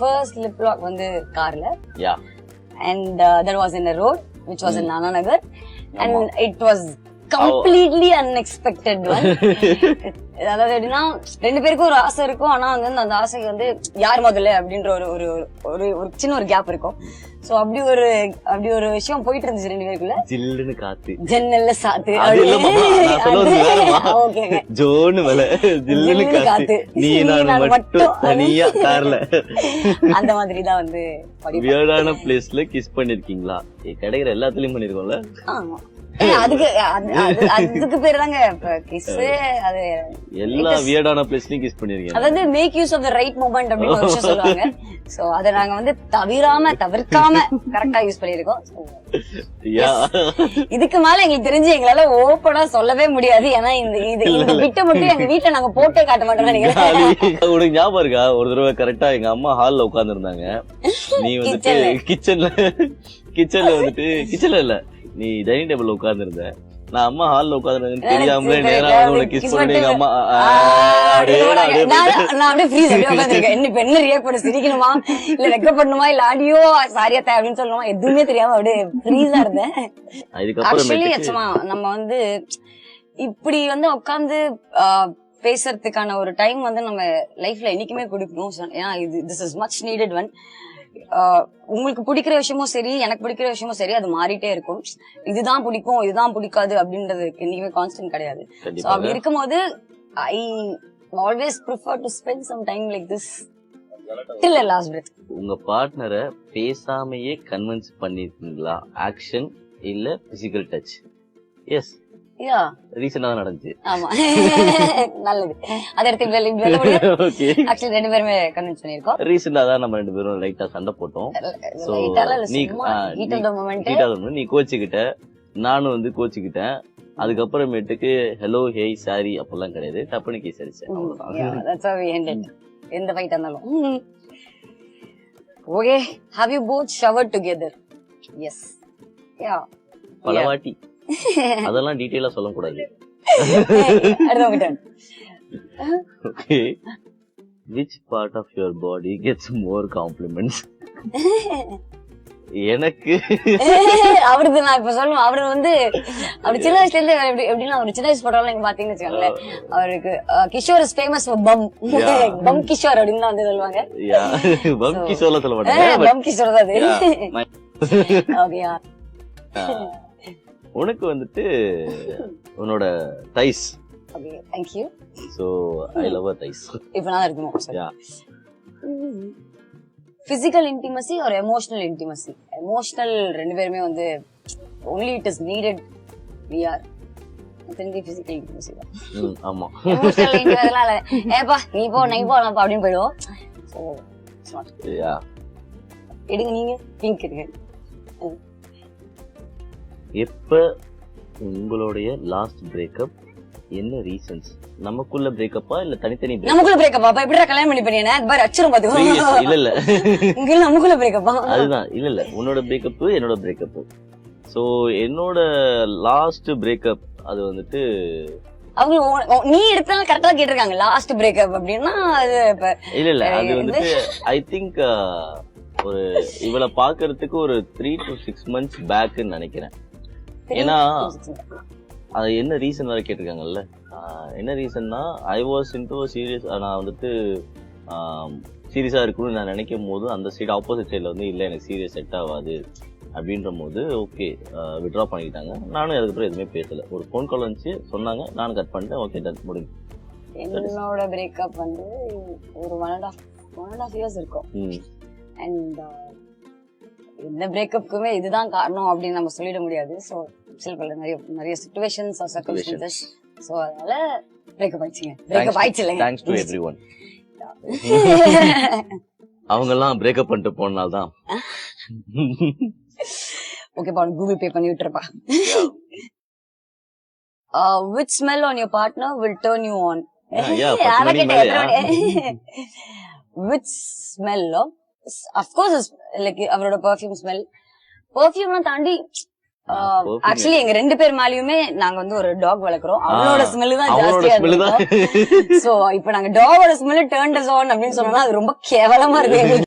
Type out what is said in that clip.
first lip lock வந்து கார்ல. Yeah. And that was in a road which was in Nana Nagar, and it was completely unexpected one. அதாவது எப்படின்னா ரெண்டு பேருக்கும் ஒரு ஆசை இருக்கும், ஆனா வந்து அந்த ஆசைக்கு வந்து யார் முதல்ல அப்படின்ற ஒரு ஒரு சின்ன ஒரு கேப் இருக்கும். சோ அப்படி ஒரு விஷயம் போயிட்டு இருந்துச்சு ரெண்டு பேருக்குள்ள. ஜில்லுன்னு காத்து ஜன்னல்ல சாத்து ஜோன்னு மேல ஜில்லுன்னு காத்து நீ நான் மட்டும் தனியா கார்ல அந்த மாதிரி தான் வந்து வியர்டான பிளேஸ்ல கிஸ் பண்ணிருக்கீங்களா? கிடைக்கிற எல்லாத்துலயும் பண்ணிருக்கோம்ல. ஆமா, அதுக்கு பேரு தாங்க கிஸ். அது எல்லா வியர்டான பிளேஸ்லயும் கிஸ் பண்ணிருக்கீங்க. அதாவது make use of the right moment அப்படின்னு ஒரு விஷயம் சொல்லுவாங்க. சோ அத நாங்க வந்து தவிர்க்காம கரெக்டா யூஸ் பண்ணிருக்கோம். இதுக்கு மேல எங்களுக்கு தெரிஞ்சு எங்களால ஓப்பனா சொல்லவே முடியாது. ஏன்னா இந்த பிட்ட மட்டும் எங்க வீட்டுல நாங்க போட்டே காட்ட மாட்டோம் நினைக்கிறேன். உனக்கு ஞாபகம் இருக்கா? ஒரு தடவை கரெக்டா எங்க அம்மா ஹால்ல உட்கார்ந்து இருந்தாங்க, நீ வந்துட்டு கிச்சன்ல வந்துட்டு கிச்சன்ல இல்ல நீ டைனிங் டேபிள்ல உட்கார்ந்து இருந்த, நான் அம்மா ஹால்ல உட்கார்ந்து தெரியாமலே நேரா அவங்கள கிஸ் பண்ணி எங்க அம்மா நான் அப்படியே ஃப்ரீஸ் அப்படியே உட்கார்ந்திருக்கேன். என்ன ரியாக்ட் பண்ண, சிரிக்கணுமா இல்ல ரெக்க பண்ணணுமா இல்ல ஆடியோ சாரியா தே அப்படின்னு சொல்லணுமா எதுவுமே தெரியாம அப்படியே ஃப்ரீஸா இருந்தேன். ஆக்சுவலி நம்ம வந்து இப்படி வந்து உட்கார்ந்து பேசுறதுக்கான ஒரு டைம் வந்து நம்ம லைஃப்ல என்னைக்குமே கொடுக்கணும். ஏன்னா this is much needed one. உங்களுக்கு பிடிக்கிற விஷயமும் சரி, எனக்கு பிடிக்கிற விஷயமும் சரி, அது மாறிட்டே இருக்கும். இதுதான் பிடிக்கும் இதுதான் பிடிக்காது அப்படின்றது என்னைக்குமே கான்ஸ்டன்ட் கிடையாது. அப்படி இருக்கும்போது I always prefer to spend some time like this till the last breath. உங்க பார்ட்னரை பேசாமையே கன்வின்ஸ் பண்ணிருக்கீங்களா? ஆக்ஷன் இல்ல பிசிக்கல் டச்? எஸ், யா ரீசெண்டா தான் நடந்துச்சு. ஆமா, நல்லது. அத எடுத்து ஆக்சுவலி ரெண்டு பேருமே கன்வின்ஸ் பண்ணிருக்கோம். ரீசெண்டா தான் நம்ம ரெண்டு பேரும் லைட்டா சண்டை போட்டோம். சோ நீ கோச்சிக்கிட்ட, நானும் வந்து கோச்சிக்கிட்டேன். அதுக்கப்புறமேட்டுக்கு ஹலோ ஹேய் சாரி அப்பெல்லாம் கிடையாது, டப்புனு கேஸ் அடிச்சேன். எந்த ஃபைட்டா இருந்தாலும். Okay, have you both showered together? Yes, ya பலவாட்டி. அதெல்லாம் டீடைலா சொல்ல கூடாது. Okay, which part of your body gets more compliments? எனக்கு அவருக்கு நான் இப்ப சொல்லுவேன். அவரு வந்து அவர் சின்ன வயசுல இருந்து எப்படின்னா ஒரு சின்ன வயசு போட்டோம் நீங்க பாத்தீங்கன்னு வச்சுக்கோங்களேன், அவருக்கு கிஷோர் இஸ் ஃபேமஸ் ஃபார் பம் கிஷோர் அப்படின்னு வந்து சொல்லுவாங்க. பம் கிஷோர்ல சொல்ல மாட்டாங்க, பம் கிஷோர் தான் அது. ஓகேயா, உனக்கு வந்துட்டு உன்னோட thighs. Okay, thank you. So I love your thighs. இப்போ நான் இருக்கணும். யா, physical intimacy or emotional intimacy? Emotional ரெண்டு பேருமே வந்து only it is needed we are. அத்தனை physical intimacy தான். ஆமா, emotional intimacy எல்லாம் ஏப்பா நீ போ நான் போலாம் அப்படினு போய்டுவோம். So it's not. யா, எடுங்க நீங்க பிங்க் எடுங்க. எப்ப உங்களுடைய லாஸ்ட் பிரேக்கப், என்ன ரீசன்ஸ்? நமக்குள்ள பிரேக்கப்பா இல்ல தனித்தனி? நமக்குள்ள பிரேக்கப்பா? அப்ப எப்படிடா கல்யாணம் பண்ணி பண்ணியேனா பாரு அச்சரம் பாத்துக்கோ. இல்ல உங்க நமக்குள்ள பிரேக்கப்பா? அதுதான். இல்ல உன்னோட பிரேக்கப் என்னோட பிரேக்கப். சோ என்னோட லாஸ்ட் பிரேக்கப் அது வந்துட்டு அவங்க நீ எடுத்தாலும் கரெக்டா கேட்டிருக்காங்க லாஸ்ட் பிரேக்கப் அப்படின்னா. அது இல்ல அது வந்துட்டு ஐ திங்க் ஒரு இவளை பாக்குறதுக்கு ஒரு 3 to 6 months பேக்னு நினைக்கிறேன். ஏன்னா அது என்ன ரீசன் வரை கேட்டிருக்காங்கல்ல. என்ன ரீசன்னா ஐ வாஸ் இன்டு சீரியஸ். நான் வந்துட்டு சீரியஸா இருக்கணும்னு நான் நினைக்கும் போது அந்த சைடு ஆப்போசிட் சைட்ல வந்து இல்ல எனக்கு சீரியஸ் செட் ஆகாது அப்படின்ற போது ஓகே விட்ரா பண்ணிக்கிட்டாங்க. நானும் அதுக்கப்புறம் எதுவுமே பேசல. ஒரு ஃபோன் கால் வந்துச்சு, சொன்னாங்க, நானும் கட் பண்ணிட்டேன். ஓகே டன் முடிஞ்சு. என்னோட பிரேக்கப் வந்து ஒரு 1.5 years இருக்கும். அண்ட் இந்த பிரேக்கப்புக்குமே இதுதான் காரணம் அப்படின்னு நம்ம சொல்லிட முடியாது. ஸோ சில நிறைய சிச்சுவேஷன்ஸ் ஆர் சர்க்கம்ஸ்டன்சஸ். ஸோ அதனால பிரேக்கப் ஆயிடுச்சுங்க. பிரேக்கப் ஆயிடுச்சு இல்லைங்க. Thanks to everyone. அவங்க எல்லாம் பிரேக்கப் பண்ணிட்டு போனால தான். ஓகேப்பா, கூகுள் பே பண்ணி விட்டுருப்பா. Which smell on your partner will turn you on? Which smell? Of course, like அவரோட perfume smell. Perfume தாண்டி ஆக்சுவலி எங்க ரெண்டு பேர் மேலயுமே நாங்க வந்து ஒரு டாக் வளர்க்குறோம். அவளோட ஸ்மெல் தான் ஜாஸ்தியா இருக்கு. சோ இப்ப நாங்க டாகோட ஸ்மெல் டர்ன்ட் அஸ் ஆன் அப்படின்னு சொன்னோம்னா அது ரொம்ப கேவலமா இருக்கு.